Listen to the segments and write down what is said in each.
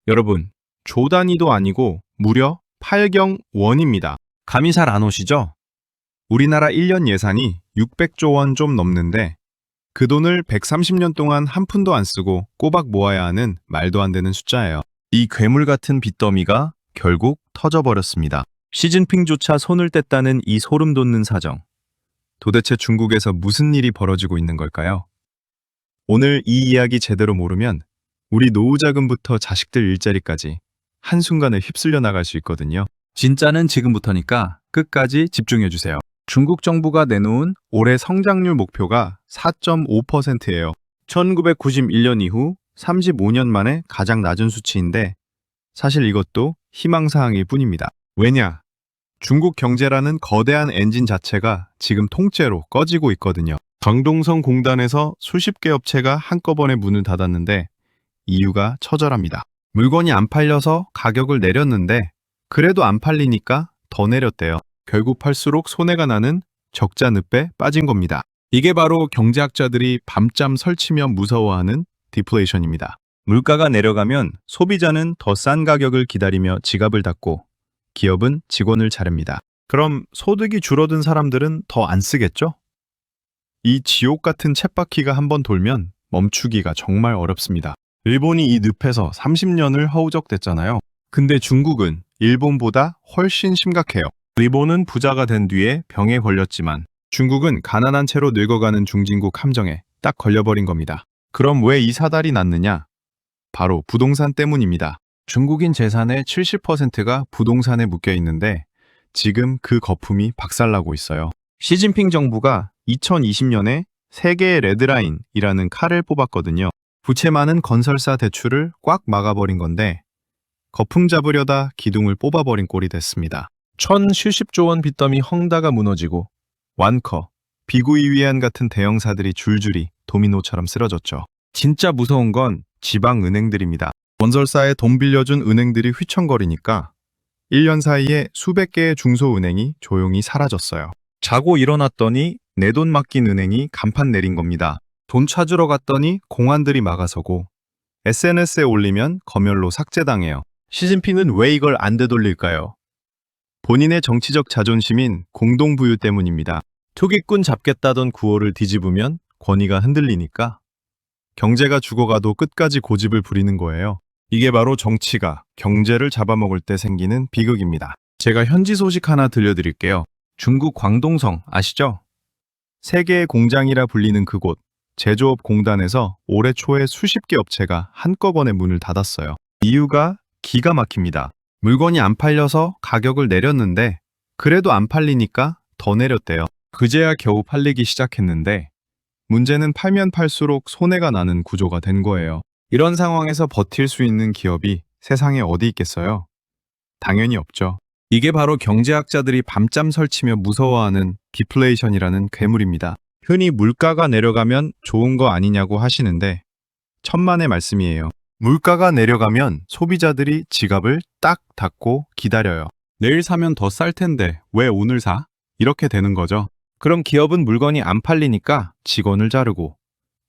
여러분, 조 단위도 아니고 무려 8경원입니다. 감이 잘 안 오시죠? 우리나라 1년 예산이 600조 원 좀 넘는데 그 돈을 130년 동안 한 푼도 안 쓰고 꼬박 모아야 하는 말도 안 되는 숫자예요. 이 괴물 같은 빚더미가 결국 터져버렸습니다. 시진핑조차 손을 뗐다는 이 소름 돋는 사정. 도대체 중국에서 무슨 일이 벌어지고 있는 걸까요? 오늘 이 이야기 제대로 모르면 우리 노후 자금부터 자식들 일자리까지 한순간에 휩쓸려 나갈 수 있거든요. 진짜는 지금부터니까 끝까지 집중해주세요. 중국 정부가 내놓은 올해 성장률 목표가 4.5%예요. 1991년 이후 35년 만에 가장 낮은 수치인데 사실 이것도 희망사항일 뿐입니다. 왜냐? 중국 경제라는 거대한 엔진 자체가 지금 통째로 꺼지고 있거든요. 강동성 공단에서 수십 개 업체가 한꺼번에 문을 닫았는데 이유가 처절합니다. 물건이 안 팔려서 가격을 내렸는데 그래도 안 팔리니까 더 내렸대요. 결국 팔수록 손해가 나는 적자 늪에 빠진 겁니다. 이게 바로 경제학자들이 밤잠 설치며 무서워하는 디플레이션입니다. 물가가 내려가면 소비자는 더 싼 가격을 기다리며 지갑을 닫고 기업은 직원을 자릅니다. 그럼 소득이 줄어든 사람들은 더 안 쓰겠죠? 이 지옥 같은 쳇바퀴가 한번 돌면 멈추기가 정말 어렵습니다. 일본이 이 늪에서 30년을 허우적댔잖아요. 근데 중국은 일본보다 훨씬 심각해요. 일본은 부자가 된 뒤에 병에 걸렸지만 중국은 가난한 채로 늙어가는 중진국 함정에 딱 걸려버린 겁니다. 그럼 왜 이 사달이 났느냐? 바로 부동산 때문입니다. 중국인 재산의 70%가 부동산에 묶여 있는데 지금 그 거품이 박살나고 있어요. 시진핑 정부가 2020년에 세계의 레드라인이라는 칼을 뽑았거든요. 부채 많은 건설사 대출을 꽉 막아버린 건데 거품 잡으려다 기둥을 뽑아버린 꼴이 됐습니다. 1070조 원 빚더미 헝다가 무너지고 완커, 비구이 위안 같은 대형사들이 줄줄이 도미노처럼 쓰러졌죠. 진짜 무서운 건 지방은행들입니다. 건설사에 돈 빌려준 은행들이 휘청거리니까 1년 사이에 수백 개의 중소은행이 조용히 사라졌어요. 자고 일어났더니 내 돈 맡긴 은행이 간판 내린 겁니다. 돈 찾으러 갔더니 공안들이 막아서고 SNS에 올리면 검열로 삭제당해요. 시진핑은 왜 이걸 안 되돌릴까요? 본인의 정치적 자존심인 공동부유 때문입니다. 투기꾼 잡겠다던 구호를 뒤집으면 권위가 흔들리니까 경제가 죽어가도 끝까지 고집을 부리는 거예요. 이게 바로 정치가 경제를 잡아먹을 때 생기는 비극입니다. 제가 현지 소식 하나 들려드릴게요. 중국 광동성 아시죠? 세계의 공장이라 불리는 그곳 제조업 공단에서 올해 초에 수십 개 업체가 한꺼번에 문을 닫았어요. 이유가 기가 막힙니다. 물건이 안 팔려서 가격을 내렸는데 그래도 안 팔리니까 더 내렸대요. 그제야 겨우 팔리기 시작했는데 문제는 팔면 팔수록 손해가 나는 구조가 된 거예요. 이런 상황에서 버틸 수 있는 기업이 세상에 어디 있겠어요? 당연히 없죠. 이게 바로 경제학자들이 밤잠 설치며 무서워하는 디플레이션이라는 괴물입니다. 흔히 물가가 내려가면 좋은 거 아니냐고 하시는데 천만의 말씀이에요. 물가가 내려가면 소비자들이 지갑을 딱 닫고 기다려요. 내일 사면 더 쌀 텐데 왜 오늘 사? 이렇게 되는 거죠. 그럼 기업은 물건이 안 팔리니까 직원을 자르고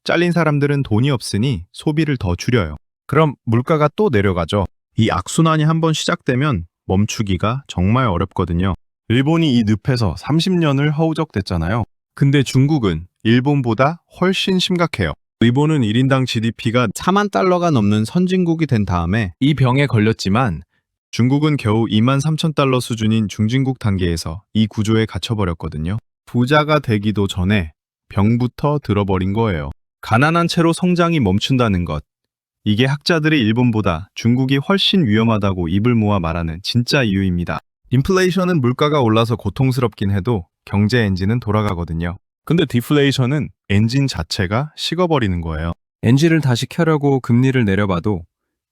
잘린 사람들은 돈이 없으니 소비를 더 줄여요. 그럼 물가가 또 내려가죠. 이 악순환이 한번 시작되면 멈추기가 정말 어렵거든요. 일본이 이 늪에서 30년을 허우적댔잖아요. 근데 중국은 일본보다 훨씬 심각해요. 일본은 1인당 GDP가 4만 달러가 넘는 선진국이 된 다음에 이 병에 걸렸지만 중국은 겨우 2만 3천 달러 수준인 중진국 단계에서 이 구조에 갇혀버렸거든요. 부자가 되기도 전에 병부터 들어버린 거예요. 가난한 채로 성장이 멈춘다는 것. 이게 학자들이 일본보다 중국이 훨씬 위험하다고 입을 모아 말하는 진짜 이유입니다. 인플레이션은 물가가 올라서 고통스럽긴 해도 경제 엔진은 돌아가거든요. 근데 디플레이션은 엔진 자체가 식어버리는 거예요. 엔진을 다시 켜려고 금리를 내려봐도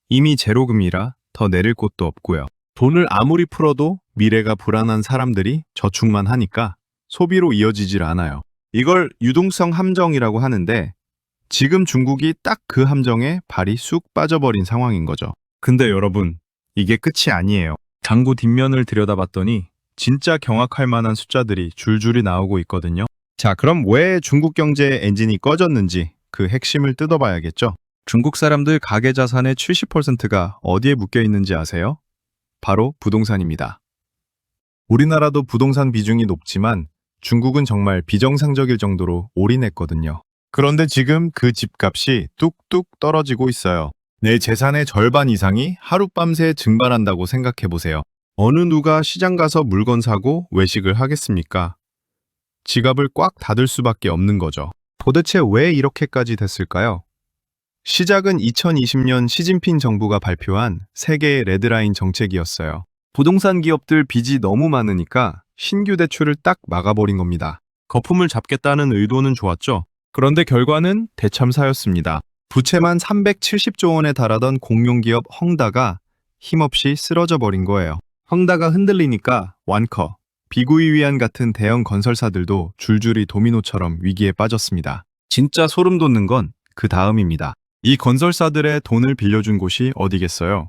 이미 제로금리라 더 내릴 곳도 없고요. 돈을 아무리 풀어도 미래가 불안한 사람들이 저축만 하니까 소비로 이어지질 않아요. 이걸 유동성 함정이라고 하는데 지금 중국이 딱 그 함정에 발이 쑥 빠져버린 상황인 거죠. 근데 여러분, 이게 끝이 아니에요. 장부 뒷면을 들여다봤더니 진짜 경악할 만한 숫자들이 줄줄이 나오고 있거든요. 자, 그럼 왜 중국 경제의 엔진이 꺼졌는지 그 핵심을 뜯어봐야겠죠. 중국 사람들 가계 자산의 70%가 어디에 묶여 있는지 아세요? 바로 부동산입니다. 우리나라도 부동산 비중이 높지만 중국은 정말 비정상적일 정도로 올인했거든요. 그런데 지금 그 집값이 뚝뚝 떨어지고 있어요. 내 재산의 절반 이상이 하룻밤새 증발한다고 생각해보세요. 어느 누가 시장 가서 물건 사고 외식을 하겠습니까? 지갑을 꽉 닫을 수밖에 없는 거죠. 도대체 왜 이렇게까지 됐을까요? 시작은 2020년 시진핑 정부가 발표한 세계의 레드라인 정책이었어요. 부동산 기업들 빚이 너무 많으니까 신규 대출을 딱 막아버린 겁니다. 거품을 잡겠다는 의도는 좋았죠. 그런데 결과는 대참사였습니다. 부채만 370조 원에 달하던 공룡기업 헝다가 힘없이 쓰러져 버린 거예요. 헝다가 흔들리니까 완커, 비구이위안 같은 대형 건설사들도 줄줄이 도미노처럼 위기에 빠졌습니다. 진짜 소름 돋는 건 그 다음입니다. 이 건설사들의 돈을 빌려준 곳이 어디겠어요?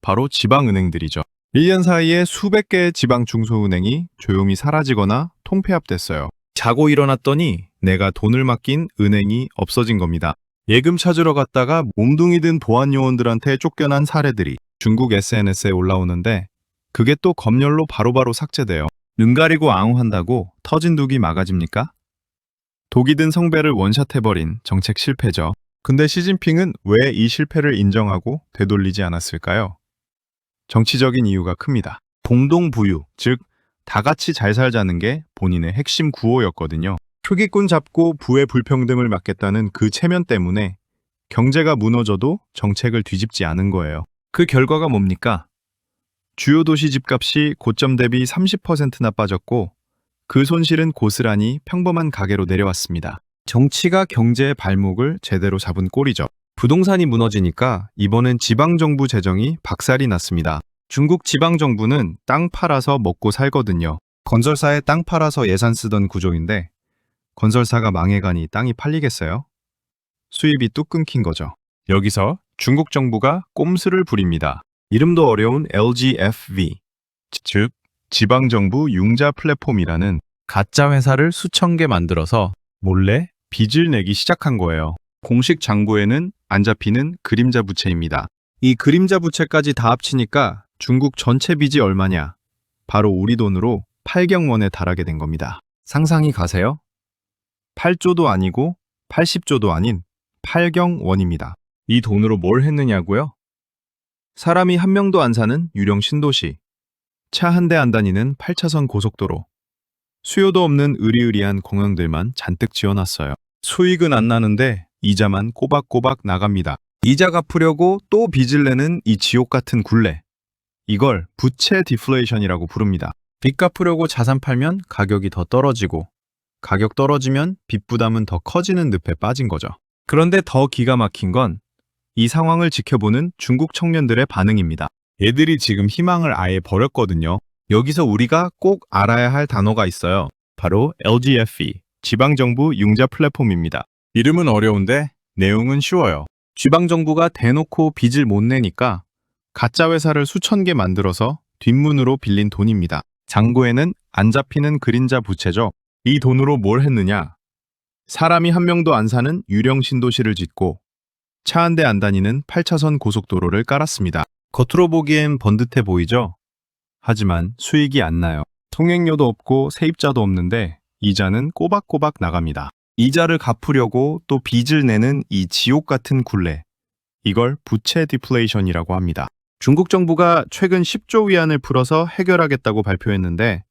바로 지방은행들이죠. 1년 사이에 수백 개의 지방 중소은행이 조용히 사라지거나 통폐합됐어요. 자고 일어났더니 내가 돈을 맡긴 은행이 없어진 겁니다. 예금 찾으러 갔다가 몸둥이 든 보안 요원들한테 쫓겨난 사례들이 중국 SNS에 올라오는데 그게 또 검열로 바로바로 삭제돼요. 눈 가리고 앙호한다고 터진 독이 막아집니까? 독이 든 성배를 원샷해버린 정책 실패죠. 근데 시진핑은 왜 이 실패를 인정하고 되돌리지 않았을까요? 정치적인 이유가 큽니다. 공동부유, 즉 다 같이 잘 살자는 게 본인의 핵심 구호였거든요. 투기꾼 잡고 부의 불평등을 막겠다는 그 체면 때문에 경제가 무너져도 정책을 뒤집지 않은 거예요. 그 결과가 뭡니까? 주요 도시 집값이 고점 대비 30%나 빠졌고 그 손실은 고스란히 평범한 가게로 내려왔습니다. 정치가 경제의 발목을 제대로 잡은 꼴이죠. 부동산이 무너지니까 이번엔 지방정부 재정이 박살이 났습니다. 중국 지방정부는 땅 팔아서 먹고 살거든요. 건설사에 땅 팔아서 예산 쓰던 구조인데 건설사가 망해가니 땅이 팔리겠어요? 수입이 뚝 끊긴 거죠. 여기서 중국 정부가 꼼수를 부립니다. 이름도 어려운 LGFV, 즉 지방정부 융자 플랫폼이라는 가짜 회사를 수천 개 만들어서 몰래 빚을 내기 시작한 거예요. 공식 장부에는 안 잡히는 그림자 부채입니다. 이 그림자 부채까지 다 합치니까 중국 전체 빚이 얼마냐? 바로 우리 돈으로 8경원에 달하게 된 겁니다. 상상이 가세요? 8조도 아니고 80조도 아닌 8경원입니다. 이 돈으로 뭘 했느냐고요? 사람이 한 명도 안 사는 유령 신도시, 차 한 대 안 다니는 8차선 고속도로, 수요도 없는 으리으리한 공항들만 잔뜩 지어놨어요. 수익은 안 나는데 이자만 꼬박꼬박 나갑니다. 이자 갚으려고 또 빚을 내는 이 지옥 같은 굴레. 이걸 부채 디플레이션이라고 부릅니다. 빚 갚으려고 자산 팔면 가격이 더 떨어지고 가격 떨어지면 빚 부담은 더 커지는 늪에 빠진 거죠. 그런데 더 기가 막힌 건 이 상황을 지켜보는 중국 청년들의 반응입니다. 얘들이 지금 희망을 아예 버렸거든요. 여기서 우리가 꼭 알아야 할 단어가 있어요. 바로 LGFE, 지방정부 융자 플랫폼입니다. 이름은 어려운데 내용은 쉬워요. 지방정부가 대놓고 빚을 못 내니까 가짜 회사를 수천 개 만들어서 뒷문으로 빌린 돈입니다. 장부에는 안 잡히는 그림자 부채죠. 이 돈으로 뭘 했느냐? 사람이 한 명도 안 사는 유령 신도시를 짓고 차 한 대 안 다니는 8차선 고속도로를 깔았습니다. 겉으로 보기엔 번듯해 보이죠? 하지만 수익이 안 나요. 통행료도 없고 세입자도 없는데 이자는 꼬박꼬박 나갑니다. 이자를 갚으려고 또 빚을 내는 이 지옥 같은 굴레. 이걸 부채 디플레이션이라고 합니다. 중국 정부가 최근 10조 위안을 풀어서 해결하겠다고 발표했는데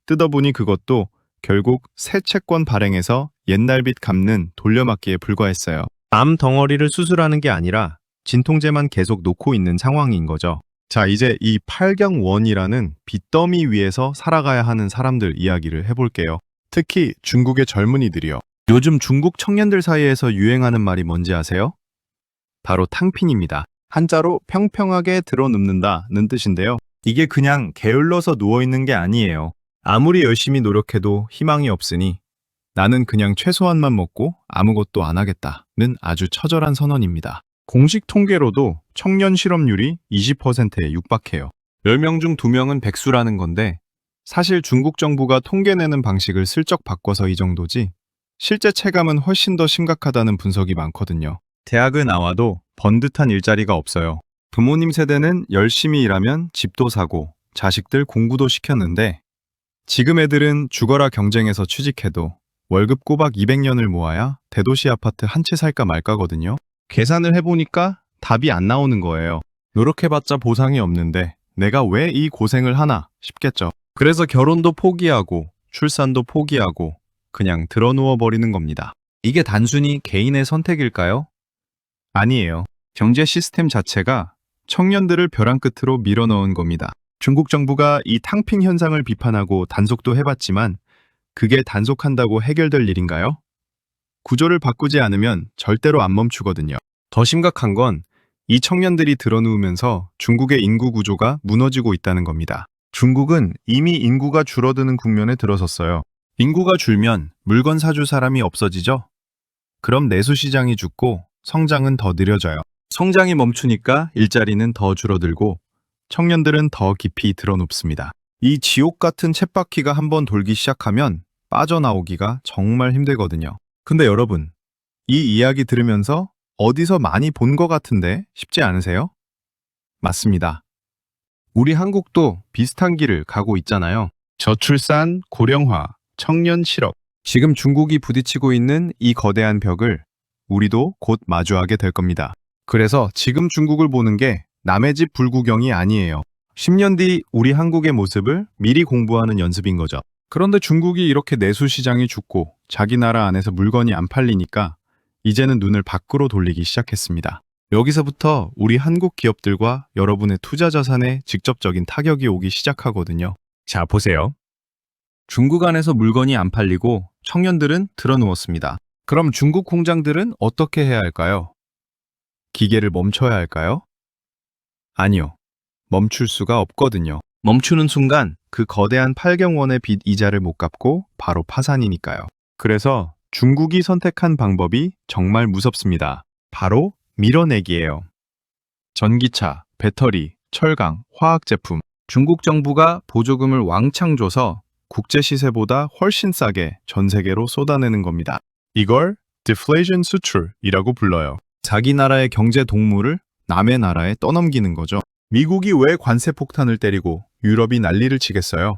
뜯어보니 그것도 결국 새 채권 발행해서 옛날 빚 갚는 돌려막기에 불과했어요. 암 덩어리를 수술하는 게 아니라 진통제만 계속 놓고 있는 상황인 거죠. 자, 이제 이 8경원이라는 빚더미 위에서 살아가야 하는 사람들 이야기를 해볼게요. 특히 중국의 젊은이들이요. 요즘 중국 청년들 사이에서 유행하는 말이 뭔지 아세요? 바로 탕핀입니다. 한자로 평평하게 드러눕는다는 뜻인데요. 이게 그냥 게을러서 누워있는 게 아니에요. 아무리 열심히 노력해도 희망이 없으니 나는 그냥 최소한만 먹고 아무것도 안 하겠다는 아주 처절한 선언입니다. 공식 통계로도 청년 실업률이 20%에 육박해요. 10명 중 2명은 백수라는 건데 사실 중국 정부가 통계 내는 방식을 슬쩍 바꿔서 이 정도지 실제 체감은 훨씬 더 심각하다는 분석이 많거든요. 대학을 나와도 번듯한 일자리가 없어요. 부모님 세대는 열심히 일하면 집도 사고 자식들 공부도 시켰는데 지금 애들은 죽어라 경쟁에서 취직해도 월급 꼬박 200년을 모아야 대도시 아파트 한 채 살까 말까거든요. 계산을 해보니까 답이 안 나오는 거예요. 노력해봤자 보상이 없는데 내가 왜 이 고생을 하나 싶겠죠. 그래서 결혼도 포기하고 출산도 포기하고 그냥 드러누워 버리는 겁니다. 이게 단순히 개인의 선택일까요? 아니에요. 경제 시스템 자체가 청년들을 벼랑 끝으로 밀어넣은 겁니다. 중국 정부가 이 탕핑 현상을 비판하고 단속도 해봤지만 그게 단속한다고 해결될 일인가요? 구조를 바꾸지 않으면 절대로 안 멈추거든요. 더 심각한 건 이 청년들이 드러누우면서 중국의 인구 구조가 무너지고 있다는 겁니다. 중국은 이미 인구가 줄어드는 국면에 들어섰어요. 인구가 줄면 물건 사줄 사람이 없어지죠? 그럼 내수 시장이 죽고 성장은 더 느려져요. 성장이 멈추니까 일자리는 더 줄어들고 청년들은 더 깊이 드러눕습니다. 이 지옥 같은 쳇바퀴가 한번 돌기 시작하면 빠져나오기가 정말 힘들거든요. 근데 여러분, 이 이야기 들으면서 어디서 많이 본 것 같은데 쉽지 않으세요? 맞습니다. 우리 한국도 비슷한 길을 가고 있잖아요. 저출산, 고령화, 청년 실업. 지금 중국이 부딪히고 있는 이 거대한 벽을 우리도 곧 마주하게 될 겁니다. 그래서 지금 중국을 보는 게 남의 집 불구경이 아니에요. 10년 뒤 우리 한국의 모습을 미리 공부하는 연습인 거죠. 그런데 중국이 이렇게 내수 시장이 죽고 자기 나라 안에서 물건이 안 팔리니까 이제는 눈을 밖으로 돌리기 시작했습니다. 여기서부터 우리 한국 기업들과 여러분의 투자 자산에 직접적인 타격이 오기 시작하거든요. 자, 보세요. 중국 안에서 물건이 안 팔리고 청년들은 드러누웠습니다. 그럼 중국 공장들은 어떻게 해야 할까요? 기계를 멈춰야 할까요? 아니요. 멈출 수가 없거든요. 멈추는 순간 그 거대한 8경원의 빚 이자를 못 갚고 바로 파산이니까요. 그래서 중국이 선택한 방법이 정말 무섭습니다. 바로 밀어내기예요. 전기차, 배터리, 철강, 화학제품. 중국 정부가 보조금을 왕창 줘서 국제 시세보다 훨씬 싸게 전 세계로 쏟아내는 겁니다. 이걸 deflation 수출이라고 불러요. 자기 나라의 경제 동물을 남의 나라에 떠넘기는 거죠. 미국이 왜 관세 폭탄을 때리고 유럽이 난리를 치겠어요?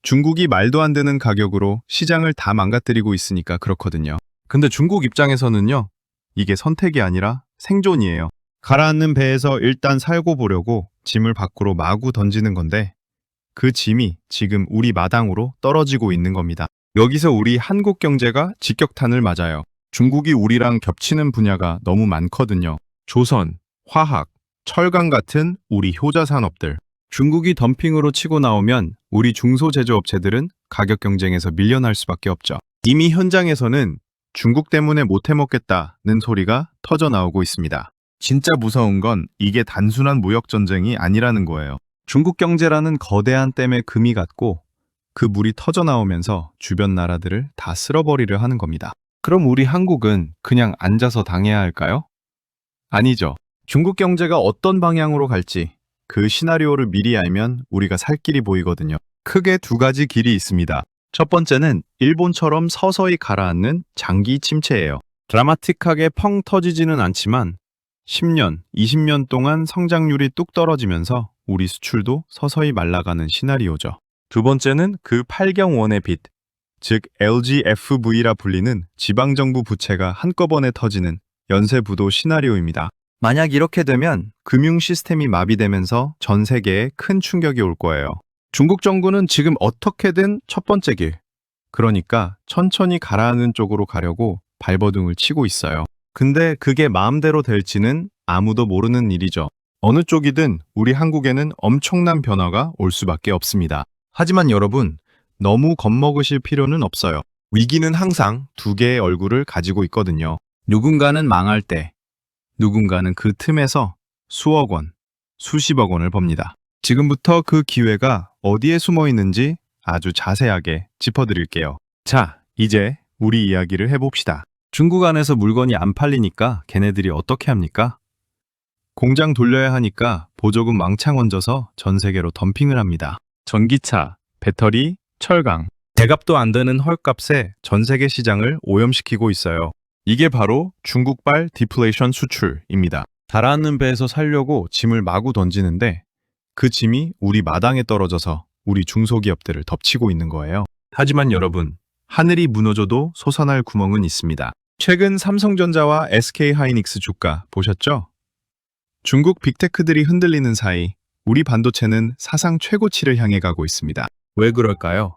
중국이 말도 안 되는 가격으로 시장을 다 망가뜨리고 있으니까 그렇거든요. 근데 중국 입장에서는요, 이게 선택이 아니라 생존이에요. 가라앉는 배에서 일단 살고 보려고 짐을 밖으로 마구 던지는 건데 그 짐이 지금 우리 마당으로 떨어지고 있는 겁니다. 여기서 우리 한국 경제가 직격탄을 맞아요. 중국이 우리랑 겹치는 분야가 너무 많거든요. 조선, 화학, 철강 같은 우리 효자 산업들. 중국이 덤핑으로 치고 나오면 우리 중소제조업체들은 가격 경쟁에서 밀려날 수밖에 없죠. 이미 현장에서는 중국 때문에 못 해먹겠다는 소리가 터져 나오고 있습니다. 진짜 무서운 건 이게 단순한 무역 전쟁이 아니라는 거예요. 중국 경제라는 거대한 댐에 금이 갔고 그 물이 터져 나오면서 주변 나라들을 다 쓸어버리려 하는 겁니다. 그럼 우리 한국은 그냥 앉아서 당해야 할까요? 아니죠. 중국 경제가 어떤 방향으로 갈지 그 시나리오를 미리 알면 우리가 살 길이 보이거든요. 크게 두 가지 길이 있습니다. 첫 번째는 일본처럼 서서히 가라앉는 장기 침체예요. 드라마틱하게 펑 터지지는 않지만 10년, 20년 동안 성장률이 뚝 떨어지면서 우리 수출도 서서히 말라가는 시나리오죠. 두 번째는 그 8경원의 빚, 즉 LGFV라 불리는 지방정부 부채가 한꺼번에 터지는 연쇄부도 시나리오입니다. 만약 이렇게 되면 금융 시스템이 마비되면서 전 세계에 큰 충격이 올 거예요. 중국 정부는 지금 어떻게든 첫 번째 길, 그러니까 천천히 가라앉는 쪽으로 가려고 발버둥을 치고 있어요. 근데 그게 마음대로 될지는 아무도 모르는 일이죠. 어느 쪽이든 우리 한국에는 엄청난 변화가 올 수밖에 없습니다. 하지만 여러분, 너무 겁먹으실 필요는 없어요. 위기는 항상 두 개의 얼굴을 가지고 있거든요. 누군가는 망할 때, 누군가는 그 틈에서 수억 원, 수십억 원을 법니다. 지금부터 그 기회가 어디에 숨어 있는지 아주 자세하게 짚어드릴게요. 자, 이제 우리 이야기를 해봅시다. 중국 안에서 물건이 안 팔리니까 걔네들이 어떻게 합니까? 공장 돌려야 하니까 보조금 왕창 얹어서 전 세계로 덤핑을 합니다. 전기차, 배터리, 철강. 대값도 안 되는 헐값에 전 세계 시장을 오염시키고 있어요. 이게 바로 중국발 디플레이션 수출입니다. 달아있는 배에서 살려고 짐을 마구 던지는데 그 짐이 우리 마당에 떨어져서 우리 중소기업들을 덮치고 있는 거예요. 하지만 여러분, 하늘이 무너져도 솟아날 구멍은 있습니다. 최근 삼성전자와 SK하이닉스 주가 보셨죠? 중국 빅테크들이 흔들리는 사이 우리 반도체는 사상 최고치를 향해 가고 있습니다. 왜 그럴까요?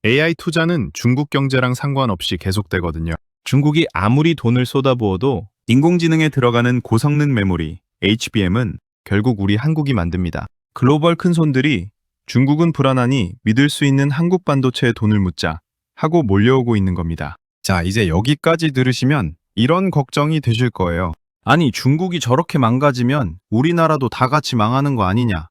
AI 투자는 중국 경제랑 상관없이 계속되거든요. 중국이 아무리 돈을 쏟아부어도 인공지능에 들어가는 고성능 메모리, HBM은 결국 우리 한국이 만듭니다. 글로벌 큰손들이 중국은 불안하니 믿을 수 있는 한국 반도체에 돈을 묻자 하고 몰려오고 있는 겁니다. 자, 이제 여기까지 들으시면 이런 걱정이 되실 거예요. 아니, 중국이 저렇게 망가지면 우리나라도 다 같이 망하는 거 아니냐?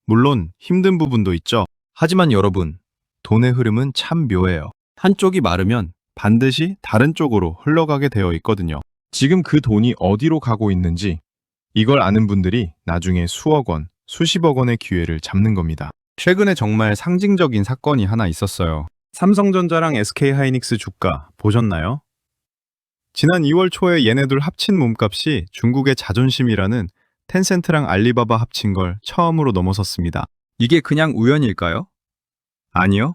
물론 힘든 부분도 있죠. 하지만 여러분, 돈의 흐름은 참 묘해요. 한쪽이 마르면 반드시 다른 쪽으로 흘러가게 되어 있거든요. 지금 그 돈이 어디로 가고 있는지 이걸 아는 분들이 나중에 수억 원, 수십억 원의 기회를 잡는 겁니다. 최근에 정말 상징적인 사건이 하나 있었어요. 삼성전자랑 SK하이닉스 주가 보셨나요? 지난 2월 초에 얘네들 합친 몸값이 중국의 자존심이라는 텐센트랑 알리바바 합친 걸 처음으로 넘어섰습니다. 이게 그냥 우연일까요? 아니요.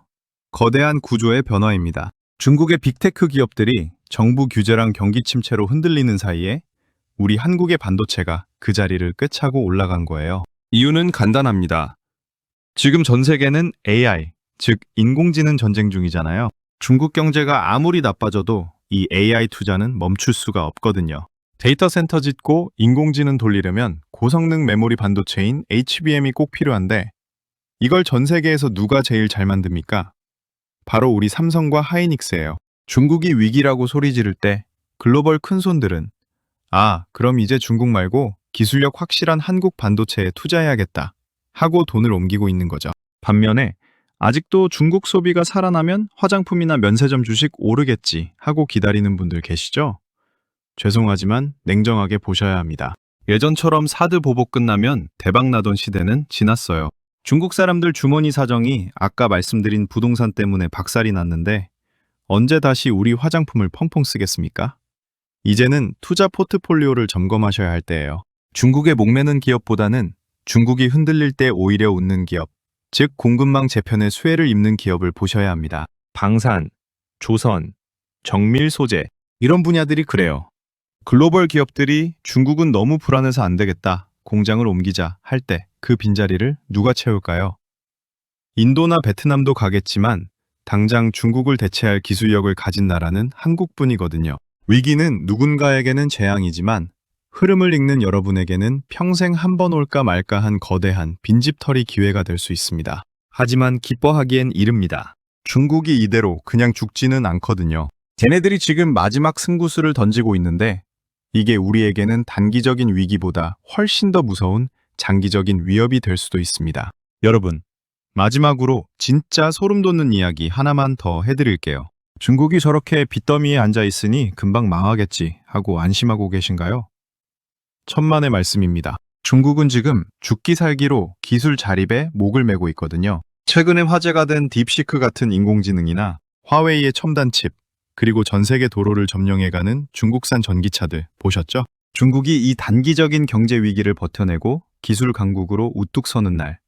거대한 구조의 변화입니다. 중국의 빅테크 기업들이 정부 규제랑 경기 침체로 흔들리는 사이에 우리 한국의 반도체가 그 자리를 꿰차고 올라간 거예요. 이유는 간단합니다. 지금 전 세계는 AI, 즉 인공지능 전쟁 중이잖아요. 중국 경제가 아무리 나빠져도 이 AI 투자는 멈출 수가 없거든요. 데이터 센터 짓고 인공지능 돌리려면 고성능 메모리 반도체인 HBM이 꼭 필요한데 이걸 전 세계에서 누가 제일 잘 만듭니까? 바로 우리 삼성과 하이닉스예요. 중국이 위기라고 소리 지를 때 글로벌 큰손들은 그럼 이제 중국 말고 기술력 확실한 한국 반도체에 투자해야겠다 하고 돈을 옮기고 있는 거죠. 반면에 아직도 중국 소비가 살아나면 화장품이나 면세점 주식 오르겠지 하고 기다리는 분들 계시죠? 죄송하지만 냉정하게 보셔야 합니다. 예전처럼 사드 보복 끝나면 대박 나던 시대는 지났어요. 중국 사람들 주머니 사정이 아까 말씀드린 부동산 때문에 박살이 났는데 언제 다시 우리 화장품을 펑펑 쓰겠습니까? 이제는 투자 포트폴리오를 점검하셔야 할 때예요. 중국에 목매는 기업보다는 중국이 흔들릴 때 오히려 웃는 기업, 즉 공급망 재편의 수혜를 입는 기업을 보셔야 합니다. 방산, 조선, 정밀 소재 이런 분야들이 그래요. 글로벌 기업들이 중국은 너무 불안해서 안 되겠다, 공장을 옮기자 할 때 그 빈자리를 누가 채울까요? 인도나 베트남도 가겠지만 당장 중국을 대체할 기술력을 가진 나라는 한국뿐이거든요. 위기는 누군가에게는 재앙이지만 흐름을 읽는 여러분에게는 평생 한 번 올까 말까 한 거대한 빈집털이 기회가 될 수 있습니다. 하지만 기뻐하기엔 이릅니다. 중국이 이대로 그냥 죽지는 않거든요. 쟤네들이 지금 마지막 승부수를 던지고 있는데 이게 우리에게는 단기적인 위기보다 훨씬 더 무서운 장기적인 위협이 될 수도 있습니다. 여러분, 마지막으로 진짜 소름 돋는 이야기 하나만 더 해드릴게요. 중국이 저렇게 빚더미에 앉아 있으니 금방 망하겠지 하고 안심하고 계신가요? 천만의 말씀입니다. 중국은 지금 죽기 살기로 기술 자립에 목을 메고 있거든요. 최근에 화제가 된 딥시크 같은 인공지능이나 화웨이의 첨단 칩, 그리고 전 세계 도로를 점령해가는 중국산 전기차들 보셨죠? 중국이 이 단기적인 경제 위기를 버텨내고 기술 강국으로 우뚝 서는 날,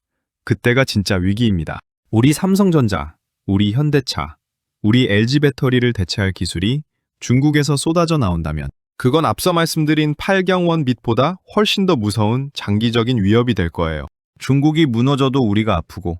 그때가 진짜 위기입니다. 우리 삼성전자, 우리 현대차, 우리 LG 배터리를 대체할 기술이 중국에서 쏟아져 나온다면 그건 앞서 말씀드린 8경원 빚보다 훨씬 더 무서운 장기적인 위협이 될 거예요. 중국이 무너져도 우리가 아프고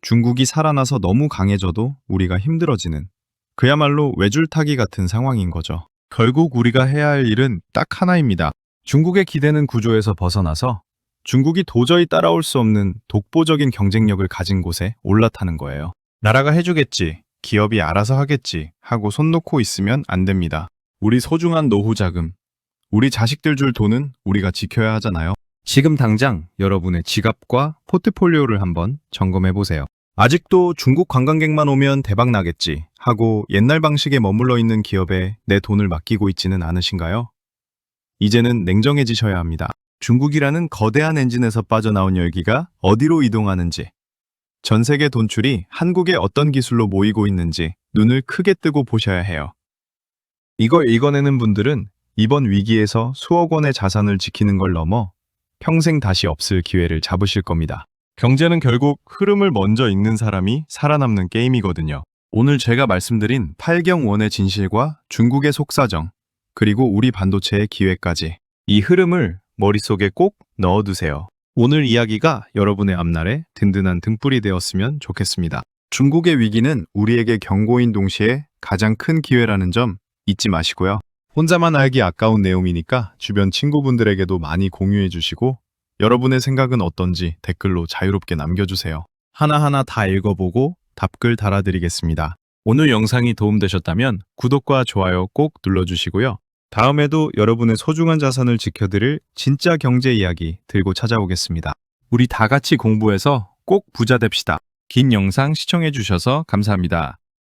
중국이 살아나서 너무 강해져도 우리가 힘들어지는 그야말로 외줄타기 같은 상황인 거죠. 결국 우리가 해야 할 일은 딱 하나입니다. 중국의 기대는 구조에서 벗어나서 중국이 도저히 따라올 수 없는 독보적인 경쟁력을 가진 곳에 올라타는 거예요. 나라가 해주겠지, 기업이 알아서 하겠지 하고 손 놓고 있으면 안 됩니다. 우리 소중한 노후 자금, 우리 자식들 줄 돈은 우리가 지켜야 하잖아요. 지금 당장 여러분의 지갑과 포트폴리오를 한번 점검해 보세요. 아직도 중국 관광객만 오면 대박 나겠지 하고 옛날 방식에 머물러 있는 기업에 내 돈을 맡기고 있지는 않으신가요? 이제는 냉정해지셔야 합니다. 중국이라는 거대한 엔진에서 빠져나온 열기가 어디로 이동하는지, 전 세계 돈줄이 한국의 어떤 기술로 모이고 있는지 눈을 크게 뜨고 보셔야 해요. 이걸 읽어내는 분들은 이번 위기에서 수억 원의 자산을 지키는 걸 넘어 평생 다시 없을 기회를 잡으실 겁니다. 경제는 결국 흐름을 먼저 읽는 사람이 살아남는 게임이거든요. 오늘 제가 말씀드린 8경원의 진실과 중국의 속사정, 그리고 우리 반도체의 기회까지 이 흐름을 머릿속에 꼭 넣어두세요. 오늘 이야기가 여러분의 앞날에 든든한 등불이 되었으면 좋겠습니다. 중국의 위기는 우리에게 경고인 동시에 가장 큰 기회라는 점 잊지 마시고요. 혼자만 알기 아까운 내용이니까 주변 친구분들에게도 많이 공유해 주시고 여러분의 생각은 어떤지 댓글로 자유롭게 남겨주세요. 하나하나 다 읽어보고 답글 달아드리겠습니다. 오늘 영상이 도움되셨다면 구독과 좋아요 꼭 눌러주시고요. 다음에도 여러분의 소중한 자산을 지켜드릴 진짜 경제 이야기 들고 찾아오겠습니다. 우리 다 같이 공부해서 꼭 부자 됩시다. 긴 영상 시청해주셔서 감사합니다.